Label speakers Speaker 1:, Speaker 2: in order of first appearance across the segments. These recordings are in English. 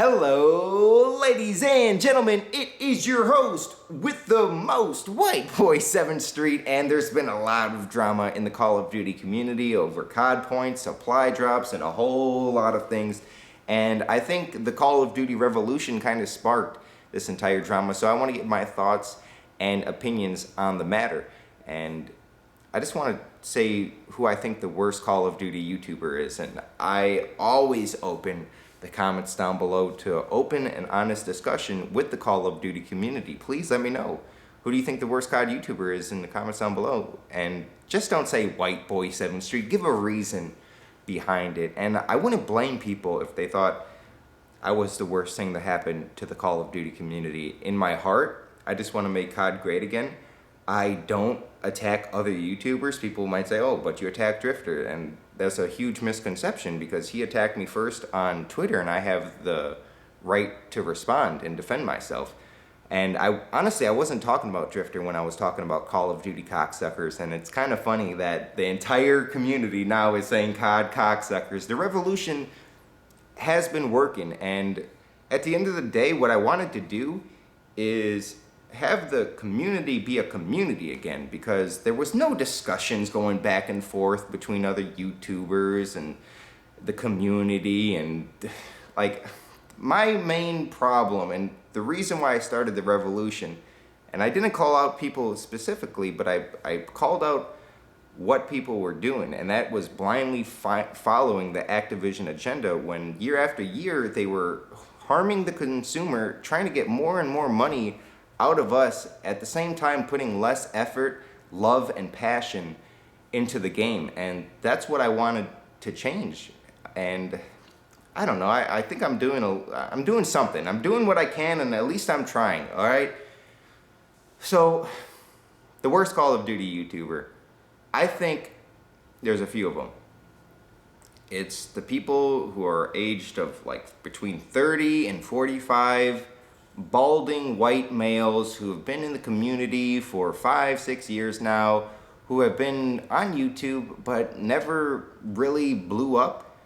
Speaker 1: Hello, ladies and gentlemen, it is your host with the most, White Boy 7th Street, and there's been a lot of drama in the Call of Duty community over COD points, supply drops, and a whole lot of things. And I think the Call of Duty revolution kind of sparked this entire drama, so I want to get my thoughts and opinions on the matter. And I just want to say who I think the worst Call of Duty YouTuber is, and I always open the comments down below to open and honest discussion with the Call of Duty community. Please let me know, who do you think the worst COD YouTuber is in the comments down below? And just don't say White Boy 7th Street, give a reason behind it. And I wouldn't blame people if they thought I was the worst thing that happened to the Call of Duty community. In my heart, I just want to make COD great again. I don't attack other YouTubers. People might say, oh, but you attack Drifter, and that's a huge misconception because he attacked me first on Twitter and I have the right to respond and defend myself. And I honestly wasn't talking about Drifter when I was talking about Call of Duty cocksuckers, and it's kind of funny that the entire community now is saying COD cocksuckers. The revolution has been working, and at the end of the day, what I wanted to do is have the community be a community again, because there was no discussions going back and forth between other YouTubers and the community. And like, my main problem and the reason why I started the revolution, and I didn't call out people specifically, but I called out what people were doing, and that was blindly following the Activision agenda when year after year they were harming the consumer, trying to get more and more money out of us, at the same time putting less effort, love, and passion into the game. And that's what I wanted to change. And I don't know, I think I'm doing something. I'm doing what I can, and at least I'm trying, all right? So, the worst Call of Duty YouTuber, I think there's a few of them. It's the people who are aged of like between 30 and 45, balding white males who have been in the community for 5-6 years now, who have been on YouTube but never really blew up,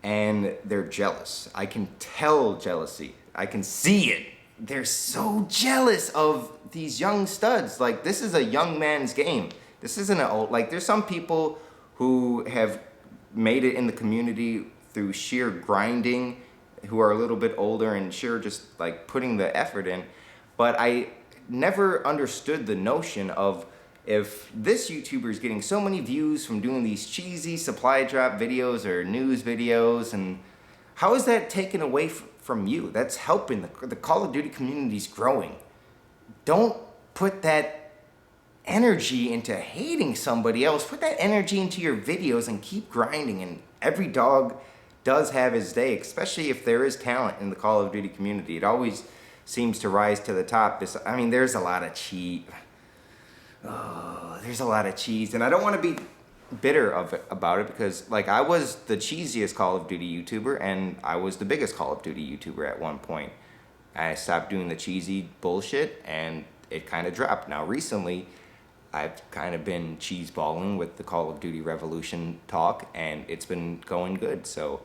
Speaker 1: and they're jealous. I can tell jealousy. I can see it. They're so jealous of these young studs. Like, this is a young man's game. This isn't an old, like, there's some people who have made it in the community through sheer grinding, who are a little bit older and sure just like putting the effort in. But I never understood the notion of, if this YouTuber is getting so many views from doing these cheesy supply drop videos or news videos, and how is that taken away from you? That's helping. The Call of Duty community's growing. Don't put that energy into hating somebody else. Put that energy into your videos and keep grinding. And every dog does have his day, especially if there is talent in the Call of Duty community. It always seems to rise to the top. I mean, there's a lot of there's a lot of cheese, and I don't want to be bitter about it, because like, I was the cheesiest Call of Duty YouTuber, and I was the biggest Call of Duty YouTuber at one point. I stopped doing the cheesy bullshit, and it kind of dropped. Now recently, I've kind of been cheeseballing with the Call of Duty Revolution talk, and it's been going good. So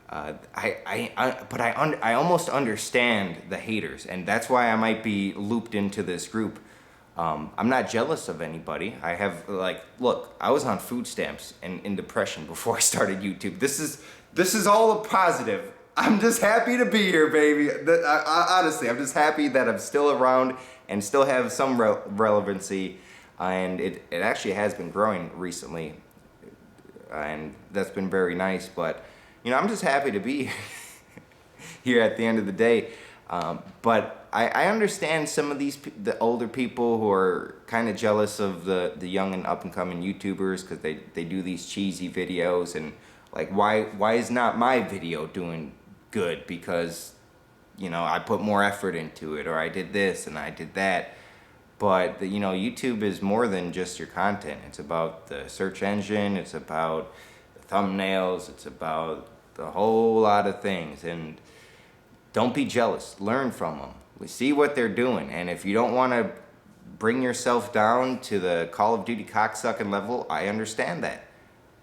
Speaker 1: I almost understand the haters, and that's why I might be looped into this group. I'm not jealous of anybody. I have, like, look, I was on food stamps and in depression before I started YouTube. This is all a positive. I'm just happy to be here, baby. Honestly, I'm just happy that I'm still around and still have some relevancy. And it actually has been growing recently, and that's been very nice. But, you know, I'm just happy to be here at the end of the day. But I understand some of the older people who are kind of jealous of the young and up-and-coming YouTubers, because they do these cheesy videos, and like, why is not my video doing good? Because, you know, I put more effort into it, or I did this and I did that. But, you know, YouTube is more than just your content. It's about the search engine, it's about the thumbnails, it's about the whole lot of things. And don't be jealous. Learn from them. We see what they're doing. And if you don't want to bring yourself down to the Call of Duty cocksucking level, I understand that.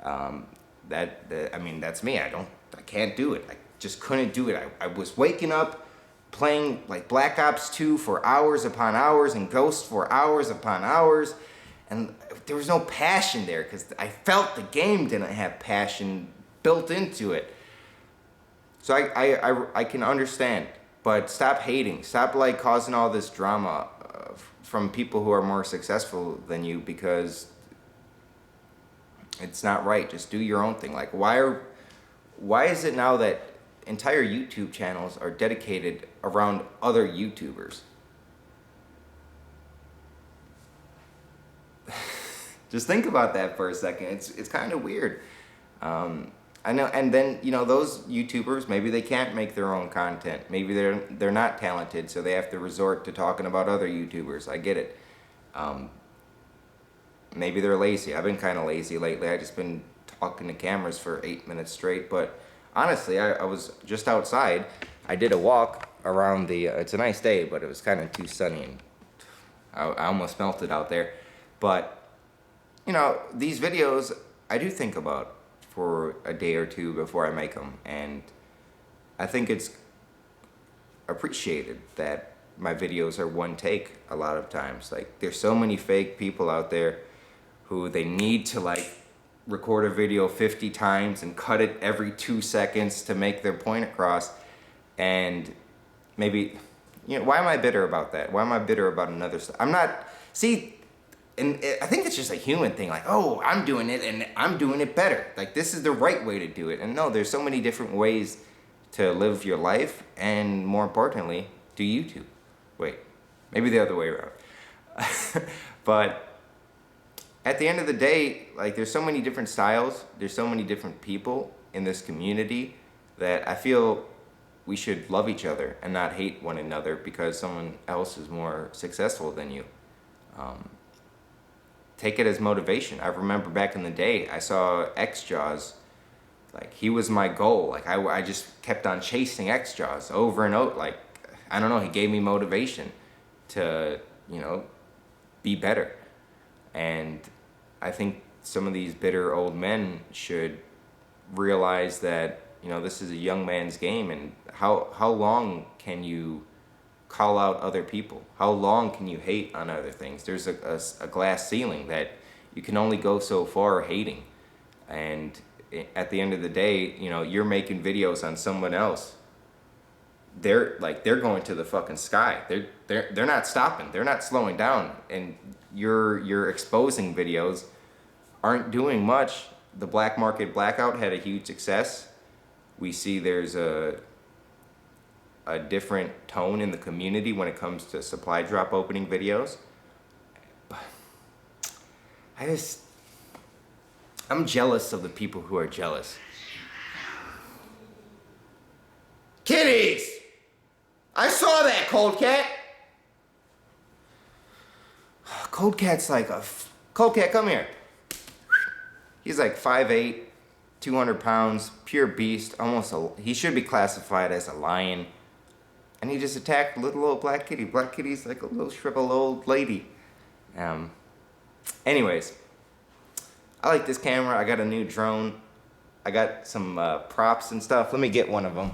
Speaker 1: I mean, that's me. I can't do it. just couldn't do it. I was waking up playing like Black Ops 2 for hours upon hours and Ghost for hours upon hours, and there was no passion there because I felt the game didn't have passion built into it. So I can understand, but stop hating. Stop like causing all this drama from people who are more successful than you, because it's not right. Just do your own thing. Like why is it now that entire YouTube channels are dedicated around other YouTubers? Just think about that for a second. It's kind of weird. I know, and then those YouTubers, maybe they can't make their own content. Maybe they're not talented, so they have to resort to talking about other YouTubers. I get it. Maybe they're lazy. I've been kind of lazy lately. I just been talking to cameras for 8 minutes straight. But honestly, I was just outside. I did a walk around the. It's a nice day, but it was kind of too sunny, and I almost melted out there. But these videos I do think about for a day or two before I make them, and I think it's appreciated that my videos are one take a lot of times. Like, there's so many fake people out there who they need to like record a video 50 times and cut it every 2 seconds to make their point across. And maybe, why am I bitter about that? Why am I bitter about another stuff? I'm not, see, and I think it's just a human thing, like, oh, I'm doing it and I'm doing it better. Like, this is the right way to do it. And no, there's so many different ways to live your life, and more importantly, do YouTube. Wait, maybe the other way around. But at the end of the day, like, there's so many different styles, there's so many different people in this community that I feel we should love each other and not hate one another because someone else is more successful than you. Take it as motivation. I remember back in the day, I saw X-Jaws. Like, he was my goal. Like, I just kept on chasing X-Jaws over and over. Like, I don't know, he gave me motivation to, be better. And I think some of these bitter old men should realize that, this is a young man's game, and how long can you call out other people? How long can you hate on other things? There's a glass ceiling that you can only go so far hating. And at the end of the day, you're making videos on someone else. They're going to the fucking sky. They're not stopping. They're not slowing down. And your exposing videos aren't doing much. The black market blackout had a huge success. We see there's a different tone in the community when it comes to supply drop opening videos. But I'm jealous of the people who are jealous. Kitties! I saw that, Cold Cat! Cold Cat's like Cold Cat, come here. He's like 5'8", 200 pounds, pure beast, he should be classified as a lion. And he just attacked little old Black Kitty. Black Kitty's like a little shriveled old lady. Anyways, I like this camera. I got a new drone. I got some props and stuff. Let me get one of them.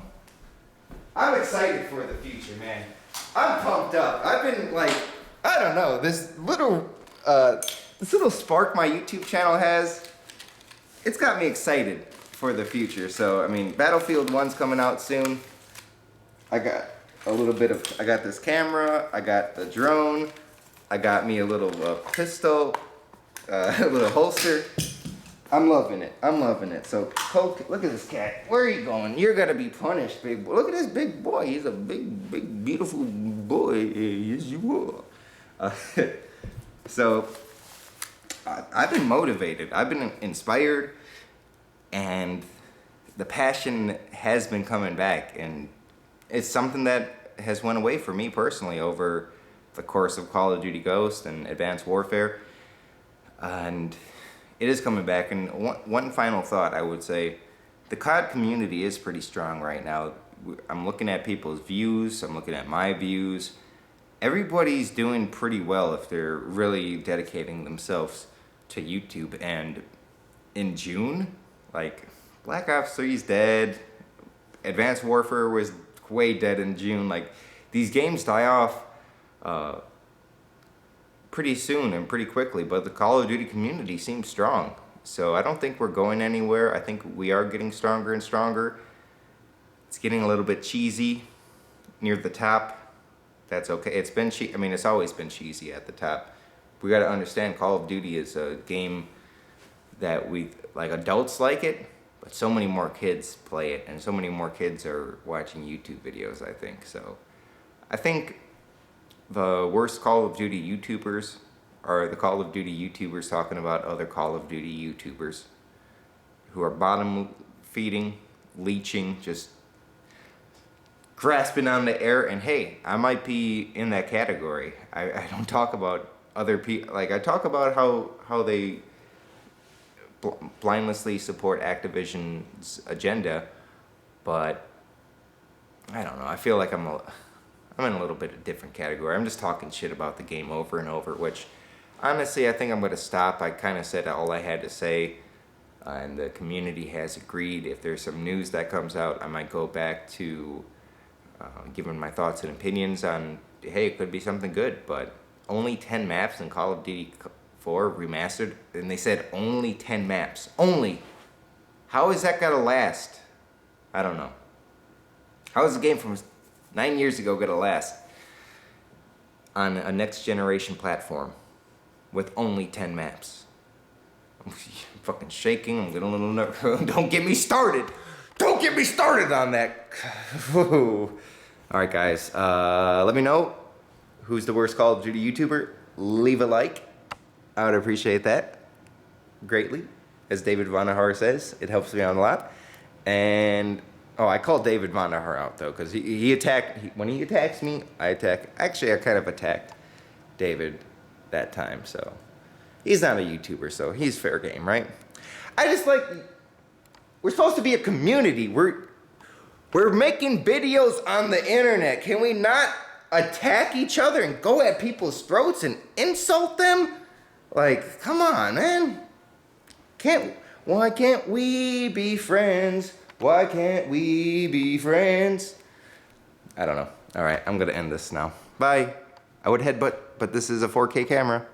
Speaker 1: I'm excited for the future, man. I'm pumped up. I've been like, I don't know, this little spark my YouTube channel has, it's got me excited for the future. So, I mean, Battlefield 1's coming out soon. I got this camera, I got the drone, I got me a little pistol, a little holster. I'm loving it. So, Colt, look at this cat. Where are you going? You're gonna be punished, big boy. Look at this big boy. He's a big, beautiful boy. Yes, you are. So, I've been motivated. I've been inspired, and the passion has been coming back. And it's something that has went away for me personally over the course of Call of Duty Ghost and Advanced Warfare. And it is coming back. And one final thought, I would say, the COD community is pretty strong right now. I'm looking at people's views. I'm looking at my views. Everybody's doing pretty well if they're really dedicating themselves to YouTube. And in June, like, Black Ops 3 is dead. Advanced Warfare was way dead in June. Like, these games die off pretty soon and pretty quickly, but the Call of Duty community seems strong. So I don't think we're going anywhere. I think we are getting stronger and stronger. It's getting a little bit cheesy near the top. That's okay. It's been I mean, it's always been cheesy at the top. We got to understand Call of Duty is a game that like adults like it, but so many more kids play it, and so many more kids are watching YouTube videos, I think. So I think the worst Call of Duty YouTubers are the Call of Duty YouTubers talking about other Call of Duty YouTubers who are bottom feeding, leeching, just grasping on the air. And hey, I might be in that category. I don't talk about other people. Like, I talk about how they blindlessly support Activision's agenda, but I don't know. I feel like I'm in a little bit of a different category. I'm just talking shit about the game over and over, which honestly I think I'm going to stop. I kind of said all I had to say, and the community has agreed. If there's some news that comes out, I might go back to giving my thoughts and opinions on, hey, it could be something good, but only 10 maps in Call of Duty 4 remastered, and they said only 10 maps. Only. How is that gonna last? I don't know. How is a game from 9 years ago gonna last on a next generation platform with only 10 maps? I'm fucking shaking. I'm getting a little nervous. Don't get me started. Don't get me started on that. All right, guys. Let me know who's the worst Call of Duty YouTuber. Leave a like. I would appreciate that greatly. As David Vonnevar says, it helps me out a lot. And oh, I called David Vonnevar out though, because he attacked. When he attacks me, I attack. Actually, I kind of attacked David that time. So he's not a YouTuber, so he's fair game, right? I just like. We're supposed to be a community. We're making videos on the internet. Can we not attack each other and go at people's throats and insult them? Like, come on, man. Why can't we be friends? Why can't we be friends? I don't know. All right, I'm gonna end this now. Bye. I would headbutt, but this is a 4K camera.